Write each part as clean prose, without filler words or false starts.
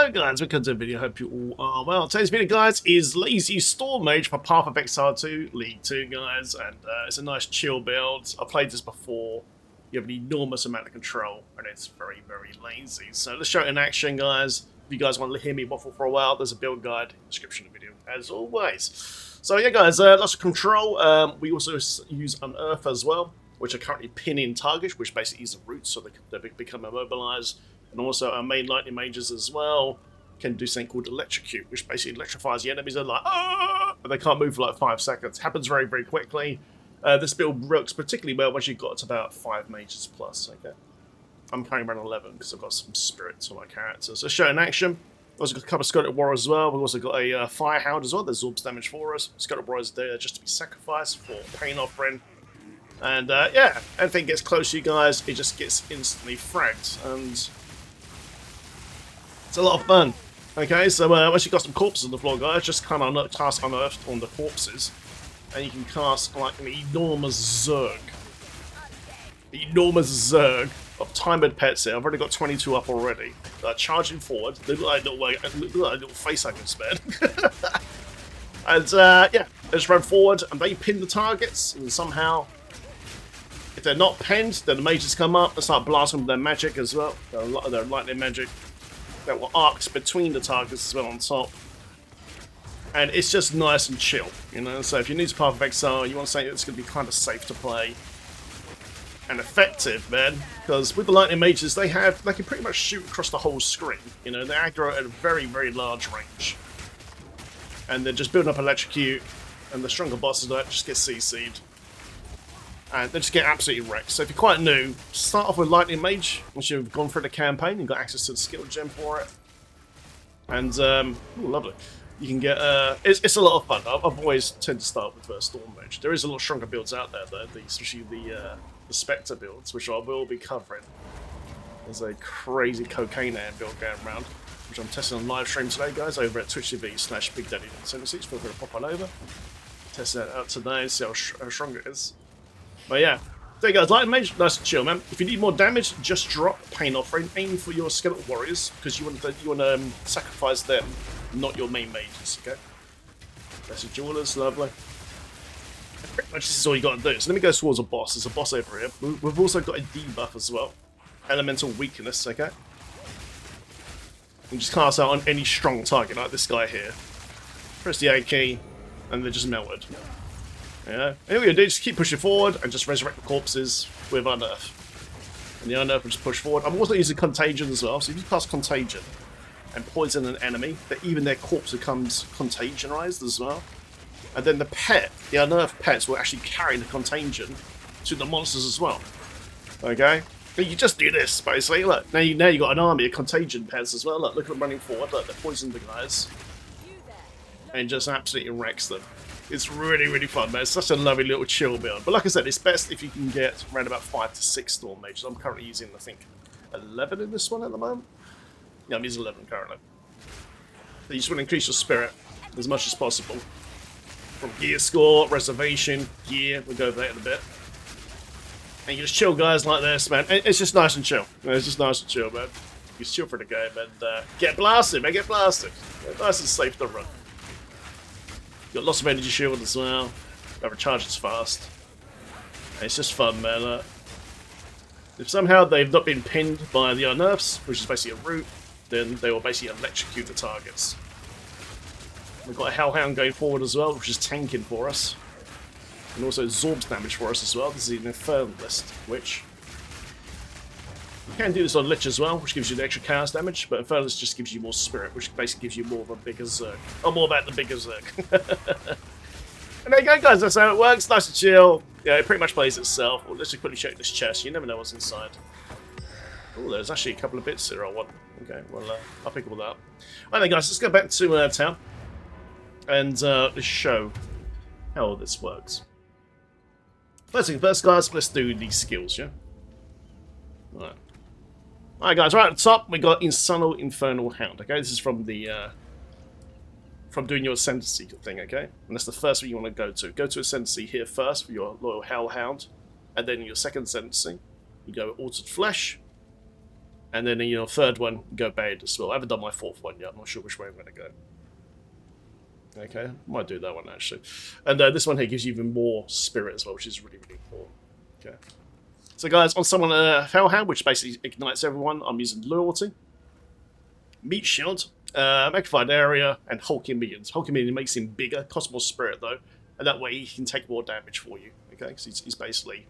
Hello guys, welcome to the video, hope you all are well. Today's video guys is Lazy Storm Mage for Path of Exile 2, League 2 guys, and it's a nice chill build. I've played this before, you have an enormous amount of control, and it's very, very lazy. So let's show it in action guys. If you guys want to hear me waffle for a while, there's a build guide in the description of the video, as always. So yeah guys, lots of control. We also use Unearth as well, which are currently pinning targets, which basically is the root, so they become immobilized. And also our main lightning mages as well can do something called electrocute, which basically electrifies the enemies. They're like, ah! But they can't move for like 5 seconds. Happens very, very quickly. This build works particularly well once you've got to about 5 mages plus. Okay, I'm carrying around 11 because I've got some spirits on my character. So show in action. Also got a couple of Scottish warriors as well. We've also got a firehound as well. There's orbs damage for us. Scottish warriors there just to be sacrificed for pain offering. And yeah, anything gets close to you guys, it just gets instantly fragged. And it's a lot of fun. Okay, so once you've got some corpses on the floor, guys, just kind of cast Unearth on the corpses, and you can cast like an enormous zerg. Of timed pets here. I've already got 22 up already. Charging forward. They look like little face huggers, man. And yeah, they just run forward and they pin the targets, and somehow, if they're not pinned, then the mages come up and start blasting with their magic as well. Their lightning magic. That will arcs between the targets as well on top. And it's just nice and chill, you know? So if you're new to Path of Exile, you want something that's going to be kind of safe to play. And effective, man. Because with the lightning mages, they can pretty much shoot across the whole screen. You know, they aggro at a very, very large range. And they're just building up electrocute. And the stronger bosses don't just get CC'd. And they just get absolutely wrecked. So if you're quite new, start off with Lightning Mage. Once you've gone through the campaign, you've got access to the skill gem for it. And, ooh, lovely. You can get, it's a lot of fun. I've always tend to start with Storm Mage. There is a lot stronger builds out there, though, especially the Spectre builds, which I will be covering. There's a crazy cocaine hand build going around, which I'm testing on live stream today, guys, over at twitch.tv/BigDaddy76. Feel free to pop on over. Test that out today and see how strong it is. But yeah, there you guys, Lightning Mage, nice and chill, man. If you need more damage, just drop Pain Offering. Aim for your Skeleton Warriors, because you want to sacrifice them, not your main mages, okay? That's your Jewelers, lovely. And pretty much this is all you got to do. So let me go towards a boss. There's a boss over here. We've also got a debuff as well. Elemental Weakness, okay? You just cast out on any strong target, like this guy here. Press the A key, and they're just melted. Yeah, and all you do is just keep pushing forward and just resurrect the corpses with Unearth. And the Unearth will just push forward. I'm also using Contagion as well, so if you cast Contagion and poison an enemy, that even their corpse becomes contagionized as well. And then the Unearth pets will actually carry the Contagion to the monsters as well. Okay? But you just do this, basically. Look, now you got an army of Contagion pets as well. Look at them running forward. Look, they poison the guys. And just absolutely wrecks them. It's really, really fun, man. It's such a lovely little chill build. But like I said, it's best if you can get around about 5 to 6 Storm Mages. I'm currently using, I think, 11 in this one at the moment. Yeah, I'm using 11 currently. So you just want to increase your spirit as much as possible. From gear score, reservation, gear, we'll go over that in a bit. And you just chill guys like this, man. It's just nice and chill. It's just nice and chill, man. You just chill for the game and get blasted, man. Get blasted. Nice and safe to run. Got lots of energy shield as well. That recharges fast. And it's just fun, man. If somehow they've not been pinned by the Unearths, which is basically a root, then they will basically electrocute the targets. We've got a Hellhound going forward as well, which is tanking for us. And also absorbs damage for us as well. This is an Infernalist, which you can do this on Lich as well, which gives you the extra chaos damage, but Infernalist just gives you more spirit, which basically gives you more of a bigger Zerg. Oh, more about the bigger Zerg. And there you go, guys, that's how it works. Nice and chill. Yeah, it pretty much plays itself. Well, let's just quickly check this chest. You never know what's inside. Oh, there's actually a couple of bits here I want. Okay, well, I'll pick all that up. Alright then, guys, let's go back to town and let's show how this works. First thing first, guys, let's do these skills, yeah? Alright. Alright guys, right at the top we got Infernal Hound, okay? This is from the from doing your Ascendancy thing, okay? And that's the first thing you want to go to. Go to Ascendancy here first for your loyal Hellhound, and then your second Ascendancy, you go Altered Flesh, And then, you know, third one, go bad as well. I haven't done my fourth one yet. I'm not sure which way I'm going to go. Okay, might do that one actually. And this one here gives you even more spirit as well, which is really, really cool. Okay. So guys, on someone Fellhound, which basically ignites everyone, I'm using Loyalty, Meat Shield, Magnified Area, and Hulking Minions. Hulking Minion makes him bigger, costs more spirit though, and that way he can take more damage for you. Okay, because he's basically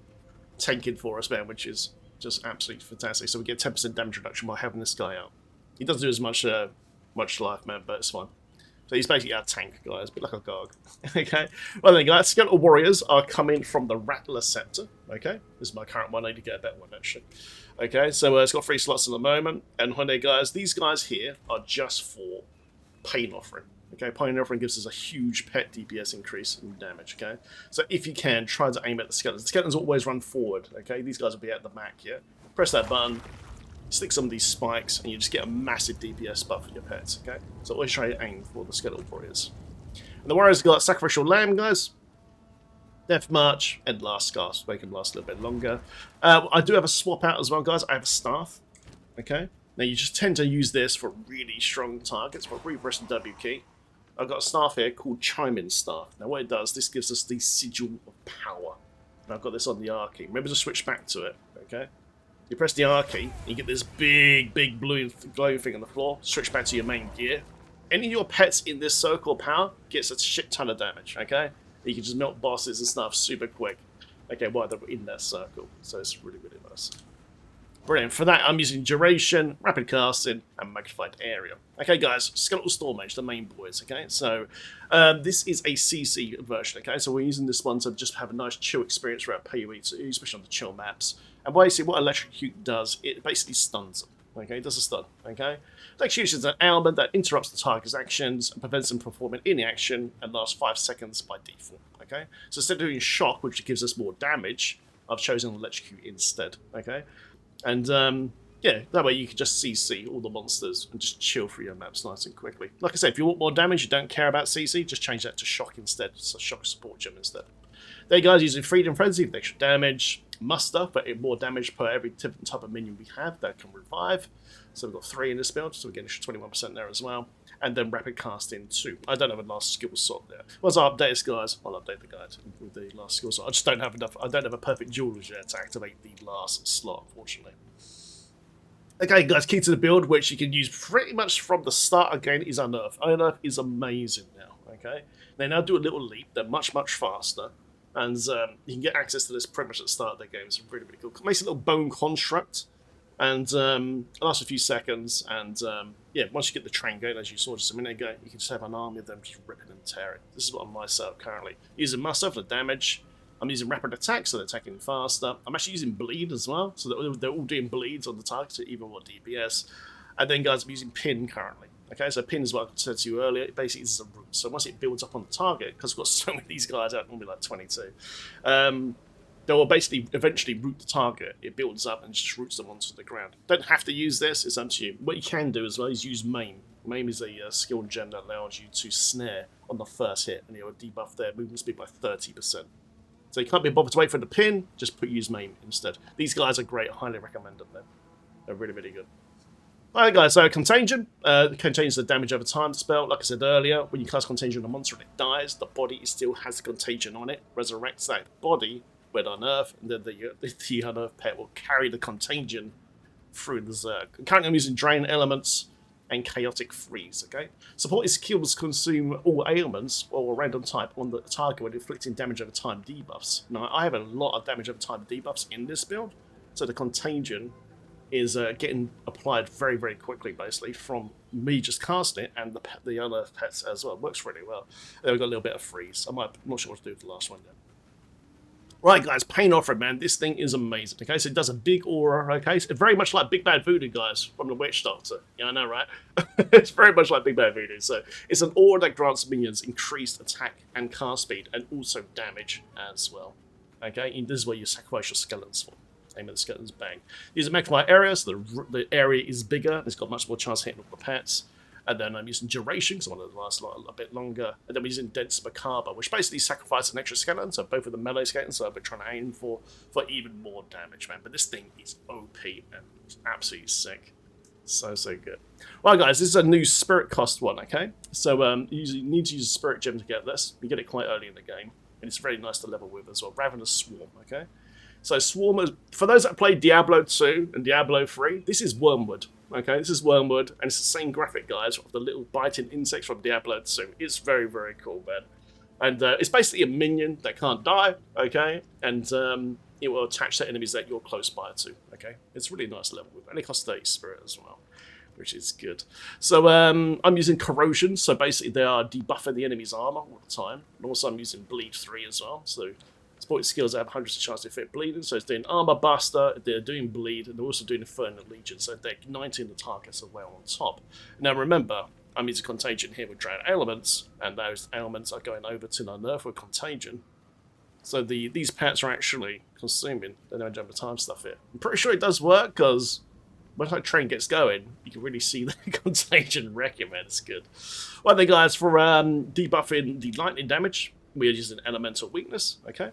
tanking for us, man, which is just absolutely fantastic. So we get 10% damage reduction by having this guy out. He doesn't do as much life, man, but it's fine. So he's basically our tank, guys, a bit like a Garg. Okay, well then, guys, Skeletal Warriors are coming from the Rattler Sector. Okay, this is my current one. I need to get a better one actually. Okay, so it's got 3 slots at the moment, and one day, guys, these guys here are just for Pain Offering. Okay, Pain Offering gives us a huge pet DPS increase in damage. Okay, so if you can, try to aim at the skeletons. The skeletons always run forward. Okay, these guys will be at the back. Yeah, press that button. Stick some of these spikes, and you just get a massive DPS buff for your pets, okay? So always try to aim for the Skeletal Warriors. And the Warriors got Sacrificial Lamb, guys. Death March, and Last Gasp, make them last a little bit longer. I do have a swap out as well, guys. I have a Staff, okay? Now, you just tend to use this for really strong targets, but repress the W key. I've got a Staff here called Chiming Staff. Now, what it does, this gives us the Sigil of Power. And I've got this on the R key. Remember to switch back to it, okay? You press the R key, you get this big blue glowing thing on the floor. Switch back to your main gear. Any of your pets in this circle of power gets a shit ton of damage, okay? You can just melt bosses and stuff super quick. Okay, while they're in that circle. So it's really, really nice. Brilliant. For that, I'm using Duration, Rapid Casting, and Magnified Area. Okay, guys, Skeletal Storm Mage, the main boys, okay? So, this is a CC version, okay? So we're using this one to just have a nice chill experience throughout PoE2, especially on the chill maps. And basically what Electrocute does, it basically stuns them. Okay, it does a stun. Okay, Electrocution is an ailment that interrupts the target's actions and prevents them from performing any action and lasts 5 seconds by default. Okay, so instead of doing shock, which gives us more damage, I've chosen Electrocute instead. Okay, and yeah, that way you can just CC all the monsters and just chill through your maps nice and quickly. Like I said, if you want more damage, you don't care about CC, just change that to shock instead. So shock support gem instead. There you guys, using Freedom Frenzy with extra damage. Muster, but more damage per every different type of minion we have that can revive. So we've got 3 in this build, so we get an extra 21% there as well. And then Rapid Casting 2. I don't have a last skill slot there. Once I update this, guys, I'll update the guide with the last skill slot. I just don't have enough. I don't have a perfect jewelers yet to activate the last slot, unfortunately. Okay, guys, key to the build, which you can use pretty much from the start again, is Unearth. Unearth is amazing now. Okay, they now do a little leap. They're much faster. And you can get access to this pretty much at the start of the game. It's really, really cool. It makes a little bone construct, and it lasts a few seconds. And yeah, once you get the train going, as you saw just a minute ago, you can just have an army of them just ripping and tearing. This is what I'm my setup currently. Using Muster for the damage. I'm using Rapid Attack, so they're attacking faster. I'm actually using Bleed as well, so they're all doing bleeds on the target, so even more DPS. And then, guys, I'm using Pin currently. Okay, so Pin is what I said to you earlier. It basically is a root. So once it builds up on the target, because we've got so many of these guys out, normally like 22, they will basically eventually root the target. It builds up and just roots them onto the ground. Don't have to use this, it's up to you. What you can do as well is use Maim. Maim is a skill gem that allows you to snare on the first hit, and you'll debuff their movement speed by 30%. So you can't be bothered to wait for the pin, just use Maim instead. These guys are great, I highly recommend them. They're really, really good. Alright guys, so Contagion. Contagion is the damage over time spell. Like I said earlier, when you cast Contagion on a monster and it dies, the body still has the Contagion on it, resurrects that body with Unearth, and then the Unearth pet will carry the Contagion through the Zerg. Currently I'm using Drain Elements and Chaotic Freeze, okay? Support is skills consume all ailments or a random type on the target when inflicting damage over time debuffs. Now, I have a lot of damage over time debuffs in this build, so the Contagion is getting applied very, very quickly, basically, from me just casting it and the other pets as well. It works really well. Then we've got a little bit of freeze. I'm not sure what to do with the last one yet. Right, guys, Pain Offering, man. This thing is amazing, okay? So it does a big aura, okay? It's very much like Big Bad Voodoo, guys, from the Witch Doctor. Yeah, I know, right? It's very much like Big Bad Voodoo. So it's an aura that grants minions increased attack and cast speed and also damage as well, okay? And this is where you sacrifice your skeletons for. Aim at the skeletons, bang. Use a magnified area, so the area is bigger. It's got much more chance of hitting all the pets. And then I'm using duration, because I want it to last a bit longer. And then we're using dense macabre, which basically sacrifices an extra skeleton. So both of the melee skeletons, so I've been trying to aim for even more damage, man. But this thing is OP, man. It's absolutely sick. So good. Well, guys, this is a new spirit cost one, okay? So you need to use a spirit gem to get this. You get it quite early in the game, and it's very nice to level with as well. Ravenous Swarm, okay? So Swarm, for those that play Diablo 2 and Diablo 3, this is Wormwood, okay? This is Wormwood, and it's the same graphic, guys, of the little biting insects from Diablo 2. It's very, very cool, man. And it's basically a minion that can't die, okay? And it will attach to enemies that you're close by to, okay? It's really nice level with, and it costs 30 spirit as well, which is good. So I'm using Corrosion, so basically they are debuffing the enemy's armor all the time. And also I'm using Bleed 3 as well, so supporting skills that have hundreds of chance to fit bleeding, so it's doing Armor Buster, they're doing Bleed, and they're also doing Infernal Legion, so they're igniting the targets as well on top. Now remember, I'm using Contagion here with Drown Elements, and those elements are going over to Unearth with Contagion. So these pets are actually consuming the no jumper time stuff here. I'm pretty sure it does work, because when that train gets going, you can really see the Contagion wreck it, man. It's good. Well then, guys, for debuffing the lightning damage, we are using Elemental Weakness, okay?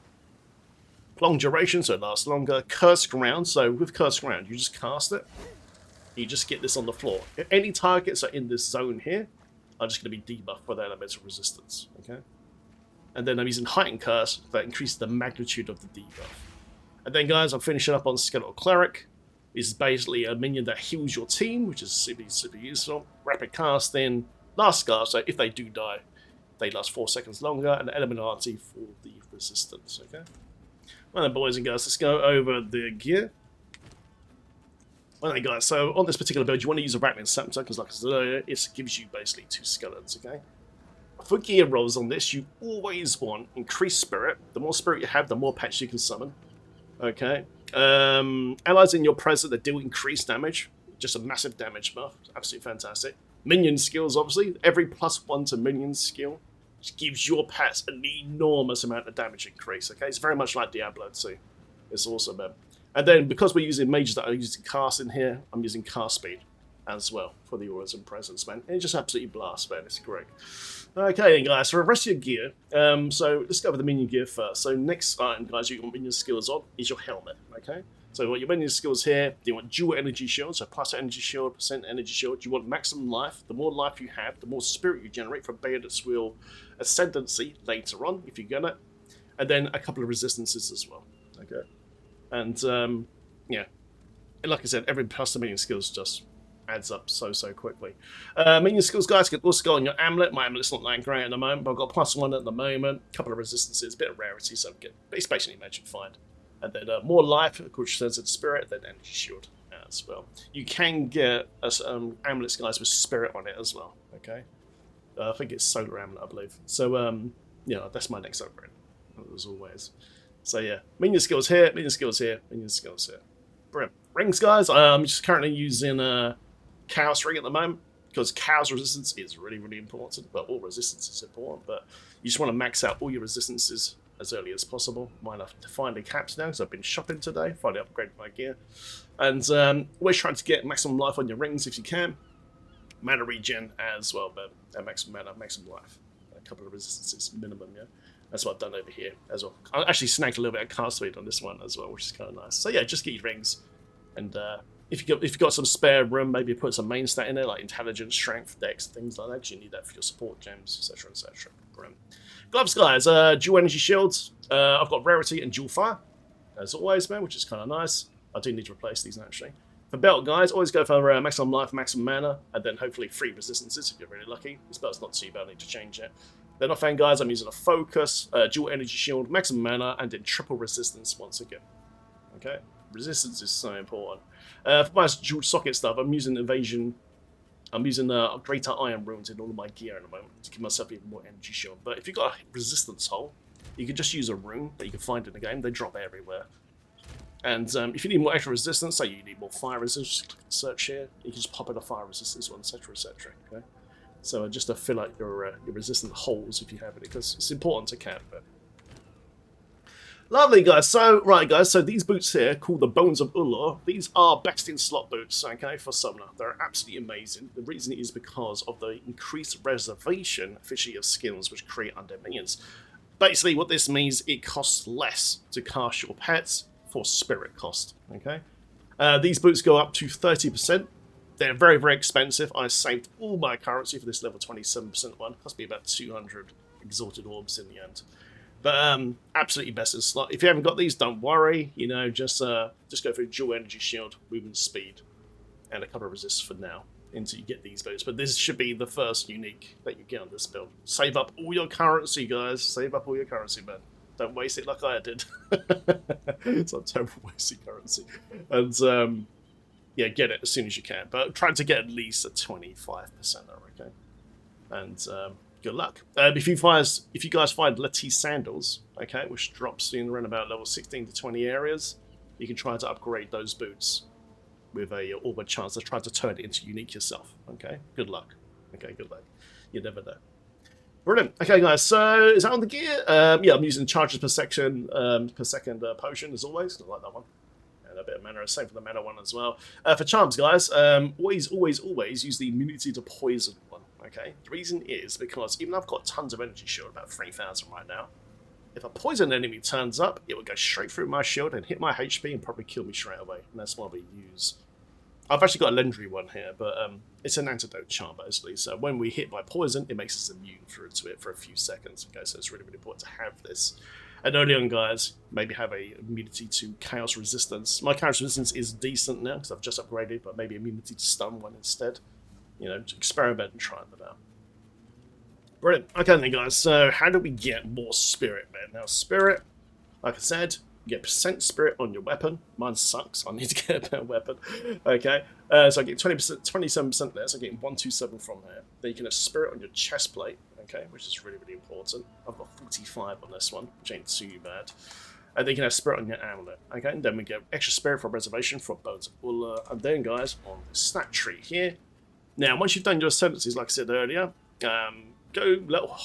Long duration, so it lasts longer. Cursed Ground, so with Cursed Ground, you just cast it. You just get this on the floor. If any targets are in this zone here, are just going to be debuffed by the elemental resistance, okay? And then I'm using Heightened Curse, that increases the magnitude of the debuff. And then, guys, I'm finishing up on Skeletal Cleric. This is basically a minion that heals your team, which is super useful. Rapid casting, Last Scar, so if they do die, they last 4 seconds longer, and Elementality for the resistance, okay? Well then, boys and girls, let's go over the gear. Well then, guys, so on this particular build, you want to use a Rattling Scepter, because like I said earlier, it gives you basically 2 skeletons, okay? For gear rolls on this, you always want increased spirit. The more spirit you have, the more pets you can summon, okay? Allies in your presence that deal increased damage, just a massive damage buff, absolutely fantastic. Minion skills, obviously, every +1 to minion skill which gives your pets an enormous amount of damage increase, okay? It's very much like Diablo 2. It's awesome, man. And then, because we're using mages that are using cast in here, I'm using cast speed as well for the auras and presence, man. And it just absolutely blasts, man. It's great. Okay, then, guys, for the rest of your gear, so let's go over the minion gear first. So next item, guys, you want minion skills on is your helmet, okay? So what your minion skills here, you want dual energy shield, so plus energy shield, percent energy shield. You want maximum life. The more life you have, the more spirit you generate from Bayonet's Wheel Ascendancy later on, if you get it. And then a couple of resistances as well, okay? And, yeah, and like I said, every plus the minion skills just adds up so quickly. Minion skills, guys, can also go on your amulet. My amulet's not that great at the moment, but I've got +1 at the moment. A couple of resistances, a bit of rarity, so it's basically magic find. And then more life, which turns into spirit, then energy shield as well. You can get amulets, guys, with spirit on it as well, okay? I think it's solar amulet, I believe. So, yeah, that's my next upgrade, as always. So, yeah, minion skills here, minion skills here, minion skills here. Brilliant. Rings, guys, I'm just currently using Chaos Ring at the moment, because Chaos Resistance is really important, but all resistance is important, but you just want to max out all your resistances as early as possible. Might have to find the caps now, because I've been shopping today, finally upgraded my gear. And always trying to get maximum life on your rings if you can. Mana regen as well, but maximum mana, maximum life. A couple of resistances minimum, yeah. That's what I've done over here as well. I actually snagged a little bit of cast speed on this one as well, which is kind of nice. So yeah, just get your rings. And if you've got some spare room, maybe put some main stat in there, like intelligence, strength, dex, things like that, because you need that for your support gems, etc, etc. Brilliant. Gloves, guys, dual energy shields. I've got rarity and dual fire, as always, man, which is kind of nice. I do need to replace these, actually. For belt, guys, always go for maximum life, maximum mana, and then hopefully 3 resistances if you're really lucky. This belt's not too bad, I need to change it. Then offhand, guys, I'm using a focus, dual energy shield, maximum mana, and then triple resistance once again. Okay? Resistance is so important. For my dual socket stuff, I'm using evasion. I'm using greater iron runes in all of my gear at the moment to give myself even more energy shield. But if you've got a resistance hole, you can just use a rune that you can find in the game. They drop everywhere. And if you need more extra resistance, say you need more fire resistance, just click search here. You can just pop in a fire resistance one, etc, etc. Okay. So just to fill out your resistant holes if you have it, because it's important to cap it. Lovely, guys. So, right, guys, so these boots here, called the Bones of Ullr, these are best in slot boots, okay, for Summoner. They're absolutely amazing. The reason is because of the increased reservation efficiency of skills which create undead minions. Basically, what this means, it costs less to cast your pets for spirit cost, okay? These boots go up to 30%. They're very, very expensive. I saved all my currency for this level 27% one. Cost me about 200 exalted orbs in the end. But absolutely best in slot. If you haven't got these, don't worry. You know, just go for dual energy shield, movement speed, and a couple of resists for now until you get these boots. But this should be the first unique that you get on this build. Save up all your currency, guys. Save up all your currency, man. Don't waste it like I did. It's a terrible wasting currency. And yeah, get it as soon as you can. But try to get at least a 25%, okay? And good luck. If you guys find Lettice sandals, okay, which drops in around about level 16 to 20 areas, you can try to upgrade those boots with a chance to try to turn it into unique yourself. Okay, good luck. Okay, good luck. You never know. Brilliant. Okay, guys. So is that on the gear? Yeah, I'm using charges per second potion as always. I like that one. And a bit of mana. Same for the mana one as well. For charms, guys, always use the immunity to poison one. Okay. The reason is because even though I've got tons of energy shield, about 3,000 right now, if a poison enemy turns up, it will go straight through my shield and hit my HP and probably kill me straight away. And that's why we use. I've actually got a legendary one here, but it's an antidote charm basically. So when we hit by poison, it makes us immune to it for a few seconds. Okay, so it's really, really important to have this. And early on, guys, maybe have a immunity to chaos resistance. My chaos resistance is decent now because I've just upgraded, but maybe immunity to stun one instead. You know, to experiment and try them out. Brilliant. Okay then, guys. So how do we get more spirit, man? Now, spirit, like I said, you get percent spirit on your weapon. Mine sucks. I need to get a better weapon. Okay. So I get 20%, 27% there. So I'm getting 127 from there. Then you can have spirit on your chest plate. Okay, which is really, really important. I've got 45 on this one, which ain't too bad. And then you can have spirit on your amulet. Okay, and then we get extra spirit for reservation for Bones of Ullr. And then, guys, on the stat tree here. Now, once you've done your ascendancies, like I said earlier, go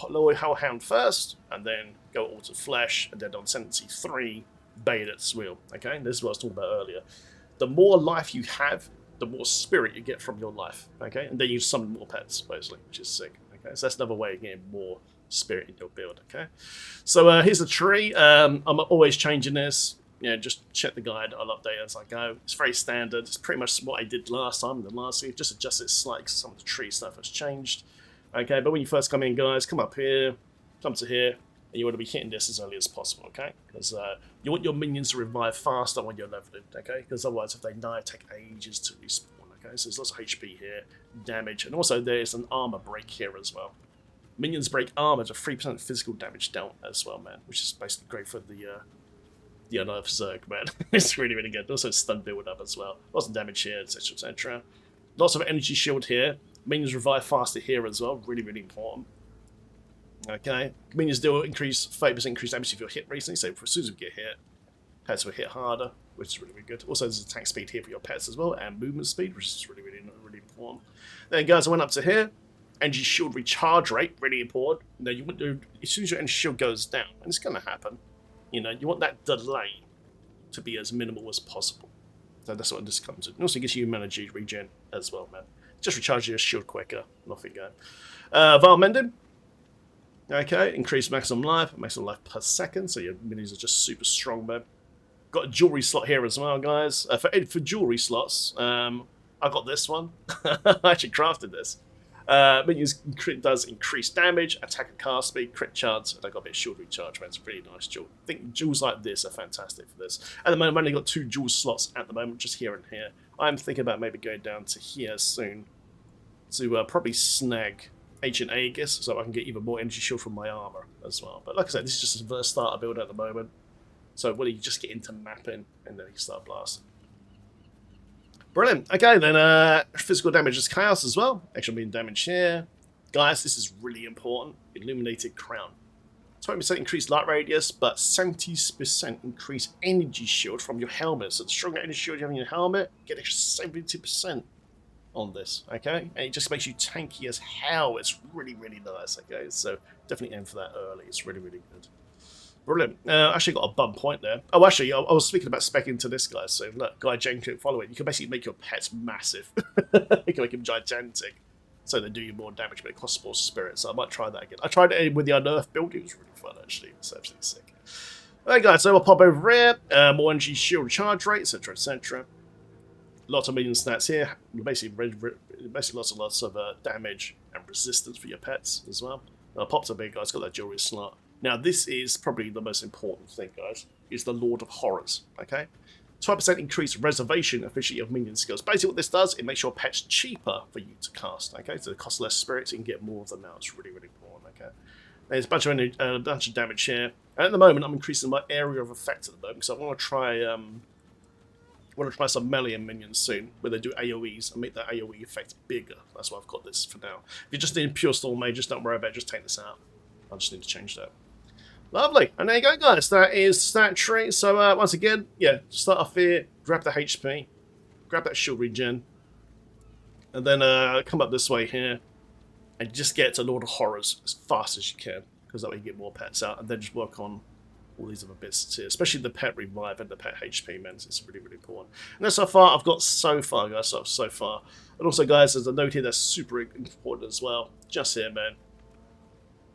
lower Hellhound first, and then go all to Flesh, and then on Ascendancy 3, Bayonet's Wheel. Okay, this is what I was talking about earlier. The more life you have, the more spirit you get from your life. Okay, and then you summon more pets, basically, which is sick. Okay, so that's another way of getting more spirit in your build. Okay, so here's the tree. I'm always changing this. You know, just check the guide. I'll update as I go. It's very standard. It's pretty much what I did last time in the last year. Just adjust it slightly because some of the tree stuff has changed. Okay, but when you first come in, guys, come up here, come to here, and you want to be hitting this as early as possible, okay? Because you want your minions to revive faster when you're leveling, okay? Because otherwise, if they die, it takes ages to respawn, okay? So there's lots of HP here, damage, and also there's an armor break here as well. Minions break armor to 3% physical damage down as well, man, which is basically great for the Unearth Zerg, man. It's really, really good. Also stun build up as well. Lots of damage here, etc, etc. Lots of energy shield here. Minions revive faster here as well. Really, really important. Okay. Minions do increase 30% increased damage if you're hit recently, so as soon as we get hit, pets will hit harder, which is really, really good. Also, there's attack speed here for your pets as well, and movement speed, which is really, really, really important. Then, guys, I went up to here. Energy shield recharge rate, really important. Now, you want to, as soon as your energy shield goes down, and it's going to happen, you know, you want that delay to be as minimal as possible. So that's what this comes in. It also gives you energy regen as well, man. Just recharge your shield quicker, and off you go. Vile Mending. Okay, increase maximum life per second, so your minis are just super strong, man. Got a jewelry slot here as well, guys. For jewelry slots, I got this one. I actually crafted this. Minions does increase damage, attack and cast speed, crit chance, and I got a bit of shield recharge, man. It's a pretty nice jewel. I think jewels like this are fantastic for this. At the moment, I've only got 2 jewel slots at the moment, just here and here. I'm thinking about maybe going down to here soon to probably snag Ancient Aegis, so I can get even more energy shield from my armor as well. But like I said, this is just a verse starter build at the moment. So when you just get into mapping, and then you start blasting. Brilliant. Okay, then physical damage is chaos as well. Extra mean damage here. Guys, this is really important. Illuminated Crown. 20% increased light radius, but 70% increased energy shield from your helmet. So the stronger energy shield you have in your helmet, get extra 70% on this, okay? And it just makes you tanky as hell. It's really, really nice, okay? So definitely aim for that early. It's really, really good. Brilliant. Actually got a bum point there. Oh, actually, I was speaking about specking to this guy. So look, guy Jenko, follow it. You can basically make your pets massive. You can make them gigantic. So they do you more damage, but it costs more spirit. So I might try that again. I tried it with the Unearth build. It was really fun, actually. It's absolutely sick. Alright, guys, so we'll pop over here. More energy shield charge rate, etc., etc. Lots of minion stats here. Basically lots of damage and resistance for your pets as well. Pops a big guy's got that jewelry slot. Now, this is probably the most important thing, guys, is the Lord of Horrors, okay? 12% increased reservation efficiency of minion skills. Basically what this does, it makes your pets cheaper for you to cast, okay? So it costs less spirits, you can get more of them now. It's really, really important, okay? There's a bunch of damage here. And at the moment, I'm increasing my area of effect at the moment, because I want to try some melee minions soon, where they do AoEs and make that AoE effect bigger. That's why I've got this for now. If you're just in pure Storm Mage, just don't worry about it, just take this out. I just need to change that. Lovely, and there you go, guys. That is stat tree. So once again, yeah, start off here, grab the HP, grab that shield regen, and then come up this way here, and just get to Lord of Horrors as fast as you can, because that way you get more pets out, and then just work on all these other bits here, especially the pet revive and the pet HP, man. It's really, really important. And that's how far I've got so far, guys. So far. And also, guys, there's a note here that's super important as well. Just here, man.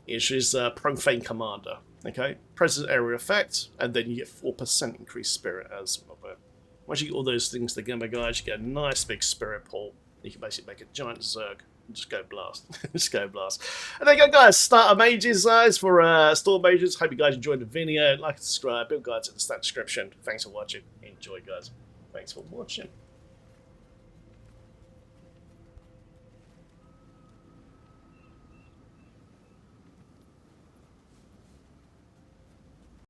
Is Profane Commander. Okay, present area effect, and then you get 4% increased spirit as well. But once you get all those things together, guys, you get a nice big spirit pool. You can basically make a giant Zerg and just go blast. Just go blast. And there you go, guys. Starter mages, guys, for Storm Mages. Hope you guys enjoyed the video. Like and subscribe. Build guides in the stat description. Thanks for watching. Enjoy, guys. Thanks for watching.